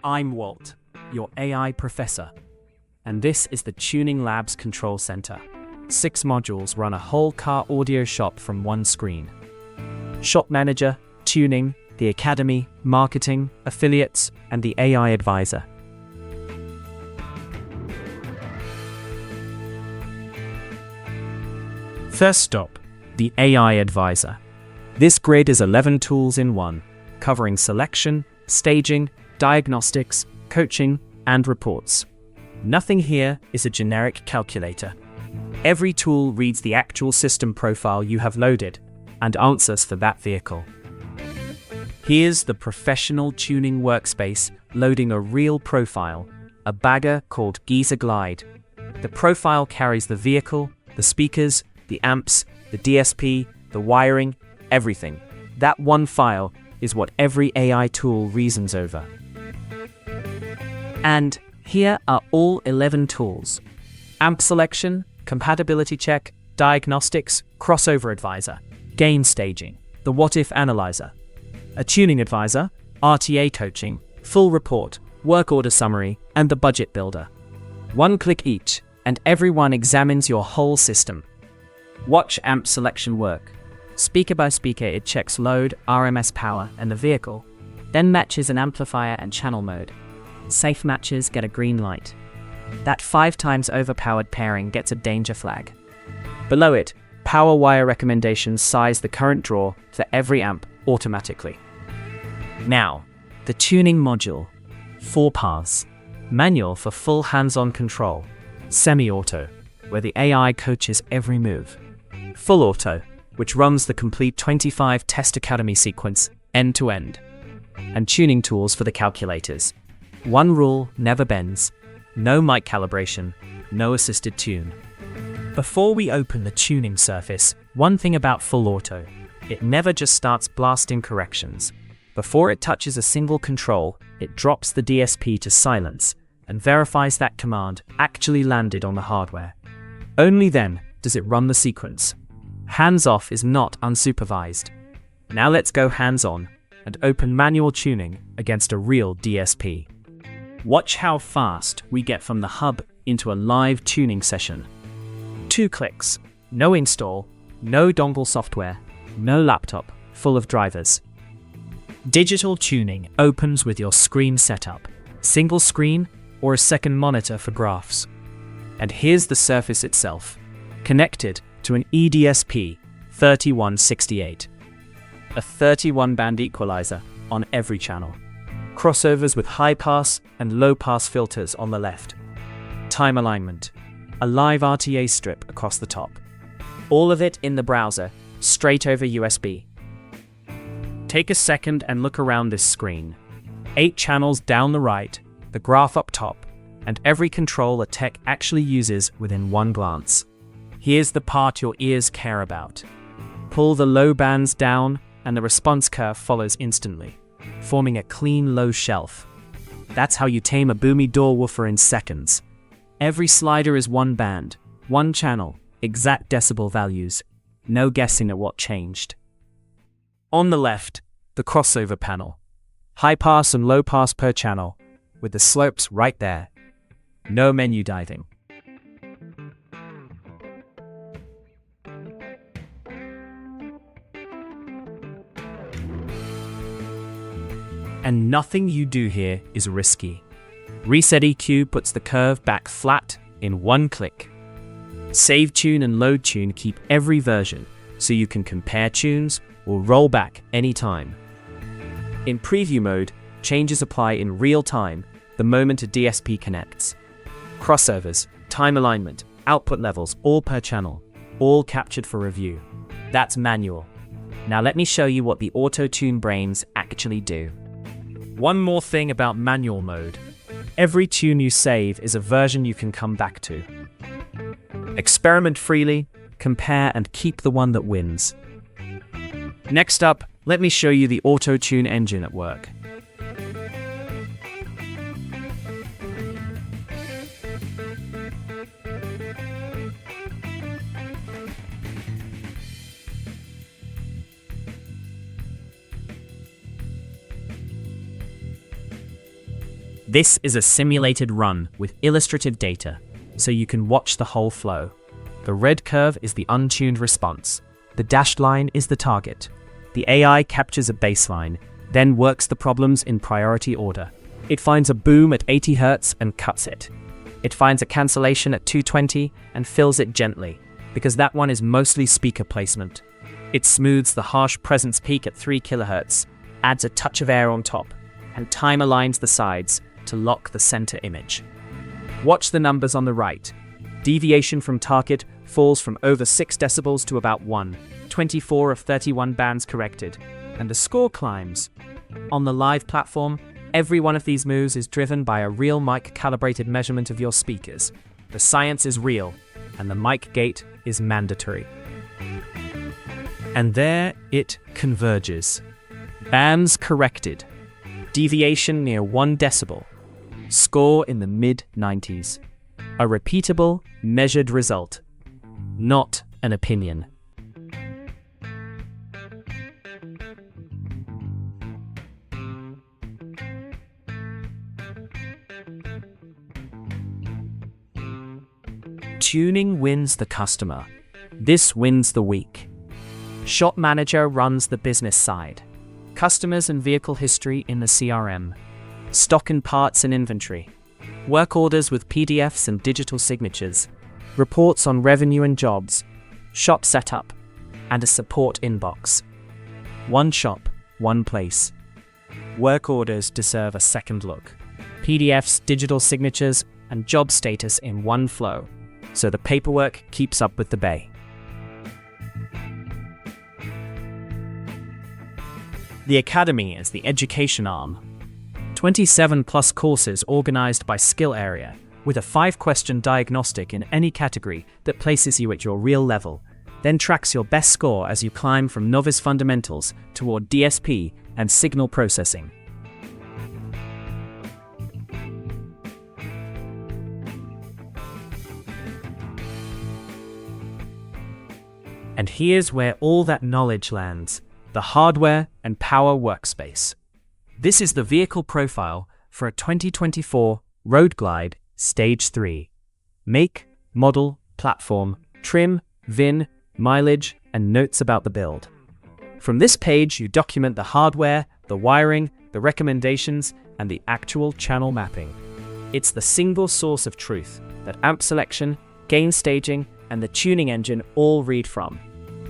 I'm Walt, your AI professor, and this is the Tuning Labs Control Center. 6 modules run a whole car audio shop from one screen. Shop Manager, Tuning, the Academy, Marketing, Affiliates, and the AI Advisor. First stop, the AI Advisor. This grid is 11 tools in one, covering selection, staging, diagnostics, coaching, and reports. Nothing here is a generic calculator. Every tool reads the actual system profile you have loaded and answers for that vehicle. Here's the professional tuning workspace loading a real profile, a bagger called Giza Glide. The profile carries the vehicle, the speakers, the amps, the DSP, the wiring, everything. That one file is what every AI tool reasons over. And here are all 11 tools: amp selection, compatibility check, diagnostics, crossover advisor, gain staging, the what if analyzer, a tuning advisor, RTA coaching, full report, work order summary, and the budget builder. One click each, and everyone examines your whole system. Watch amp selection work. Speaker by speaker, it checks load, RMS power, and the vehicle, then matches an amplifier and channel mode. Safe matches get a green light. That 5 times overpowered pairing gets a danger flag. Below it, power wire recommendations size the current draw for every amp automatically. Now, the tuning module. 4 paths. Manual for full hands-on control. Semi-auto, where the AI coaches every move. Full auto, which runs the complete 25 Test Academy sequence end-to-end. And tuning tools for the calculators. One rule never bends: no mic calibration, no assisted tune. Before we open the tuning surface, one thing about full auto: it never just starts blasting corrections. Before it touches a single control, it drops the DSP to silence and verifies that command actually landed on the hardware. Only then does it run the sequence. Hands-off is not unsupervised. Now let's go hands-on and open manual tuning against a real DSP. Watch how fast we get from the hub into a live tuning session. 2 clicks, no install, no dongle software, no laptop full of drivers. Digital tuning opens with your screen setup, single screen or a second monitor for graphs. And here's the surface itself, connected to an EDSP 3168, a 31-band equalizer on every channel. Crossovers with high-pass and low-pass filters on the left. Time alignment, a live RTA strip across the top. All of it in the browser, straight over USB. Take a second and look around this screen. 8 channels down the right, the graph up top, and every control a tech actually uses within one glance. Here's the part your ears care about. Pull the low bands down, and the response curve follows instantly, forming a clean low shelf. That's how you tame a boomy door woofer in seconds. Every slider is one band, one channel, exact decibel values. No guessing at what changed. On the left, the crossover panel. High pass and low pass per channel, with the slopes right there. No menu diving. And nothing you do here is risky. Reset EQ puts the curve back flat in one click. Save tune and load tune keep every version, so you can compare tunes or roll back anytime. In preview mode, changes apply in real time the moment a DSP connects. Crossovers, time alignment, output levels, all per channel, all captured for review. That's manual. Now let me show you what the auto-tune brains actually do. One more thing about manual mode. Every tune you save is a version you can come back to. Experiment freely, compare, and keep the one that wins. Next up, let me show you the auto-tune engine at work. This is a simulated run with illustrative data, so you can watch the whole flow. The red curve is the untuned response. The dashed line is the target. The AI captures a baseline, then works the problems in priority order. It finds a boom at 80 Hz and cuts it. It finds a cancellation at 220 and fills it gently, because that one is mostly speaker placement. It smooths the harsh presence peak at 3 kHz, adds a touch of air on top, and time aligns the sides to lock the center image. Watch the numbers on the right. Deviation from target falls from over 6 decibels to about 1, 24 of 31 bands corrected, and the score climbs. On the live platform, every one of these moves is driven by a real mic-calibrated measurement of your speakers. The science is real, and the mic gate is mandatory. And there it converges. Bands corrected. Deviation near 1 decibel. Score in the mid-90s. A repeatable, measured result. Not an opinion. Tuning wins the customer. This wins the week. Shop manager runs the business side. Customers and vehicle history in the CRM. Stock and parts and inventory. Work orders with PDFs and digital signatures. Reports on revenue and jobs. Shop setup. And a support inbox. One shop, one place. Work orders deserve a second look. PDFs, digital signatures, and job status in one flow, so the paperwork keeps up with the bay. The Academy is the education arm. 27 plus courses organized by skill area, with a 5-question diagnostic in any category that places you at your real level, then tracks your best score as you climb from novice fundamentals toward DSP and signal processing. And here's where all that knowledge lands, the hardware and power workspace. This is the vehicle profile for a 2024 Road Glide Stage 3. Make, model, platform, trim, VIN, mileage, and notes about the build. From this page, you document the hardware, the wiring, the recommendations, and the actual channel mapping. It's the single source of truth that amp selection, gain staging, and the tuning engine all read from.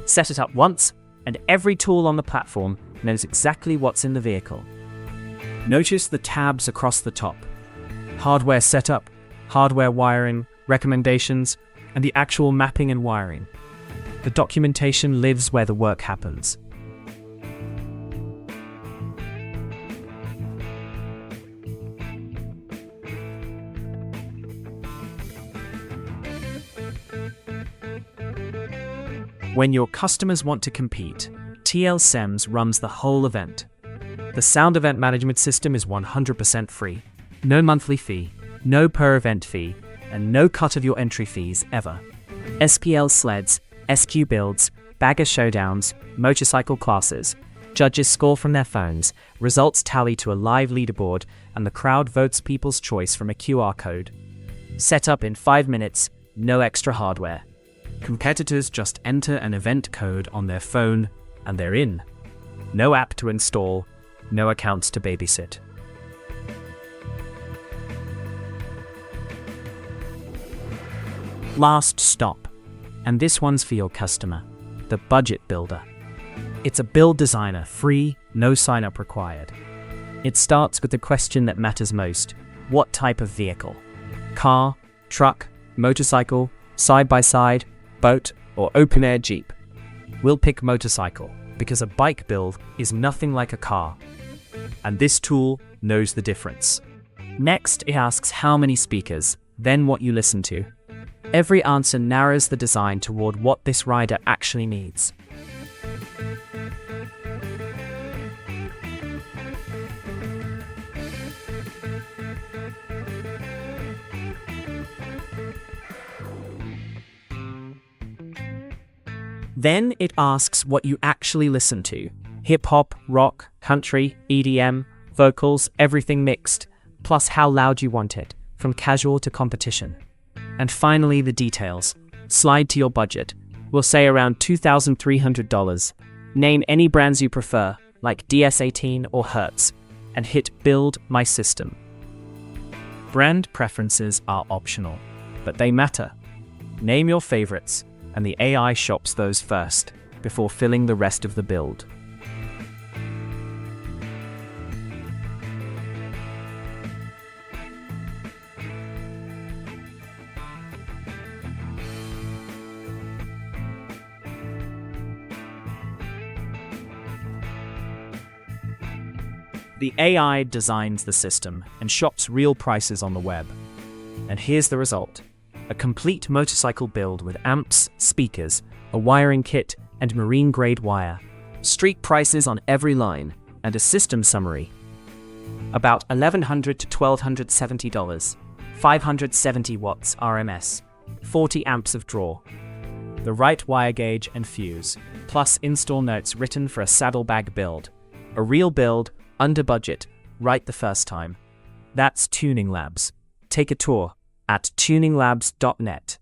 Set it up once, and every tool on the platform knows exactly what's in the vehicle. Notice the tabs across the top. Hardware setup, hardware wiring, recommendations, and the actual mapping and wiring. The documentation lives where the work happens. When your customers want to compete, SEMS runs the whole event. The sound event management system is 100% free. No monthly fee, no per event fee, and no cut of your entry fees ever. SPL sleds, SQ builds, bagger showdowns, motorcycle classes. Judges score from their phones, results tally to a live leaderboard, and the crowd votes people's choice from a QR code. Set up in 5 minutes, no extra hardware. Competitors just enter an event code on their phone, and they're in. No app to install, no accounts to babysit. Last stop, and this one's for your customer, the Budget Builder. It's a build designer, free, no sign-up required. It starts with the question that matters most: what type of vehicle? Car, truck, motorcycle, side-by-side, boat, or open-air Jeep? We'll pick motorcycle, because a bike build is nothing like a car. And this tool knows the difference. Next, it asks how many speakers, then what you listen to. Every answer narrows the design toward what this rider actually needs. Then it asks what you actually listen to. Hip-hop, rock, country, EDM, vocals, everything mixed. plus how loud you want it, from casual to competition. And finally, the details. Slide to your budget. We'll say around $2,300. Name any brands you prefer, like DS18 or Hertz, and hit Build My System. Brand preferences are optional, but they matter. Name your favorites, and the AI shops those first, before filling the rest of the build. The AI designs the system and shops real prices on the web. And here's the result. A complete motorcycle build with amps, speakers, a wiring kit, and marine-grade wire. Street prices on every line, and a system summary. About $1,100 to $1,270. 570 watts RMS. 40 amps of draw. The right wire gauge and fuse, plus install notes written for a saddlebag build. A real build, under budget, right the first time. That's Tuning Labs. Take a tour at tuninglabs.net.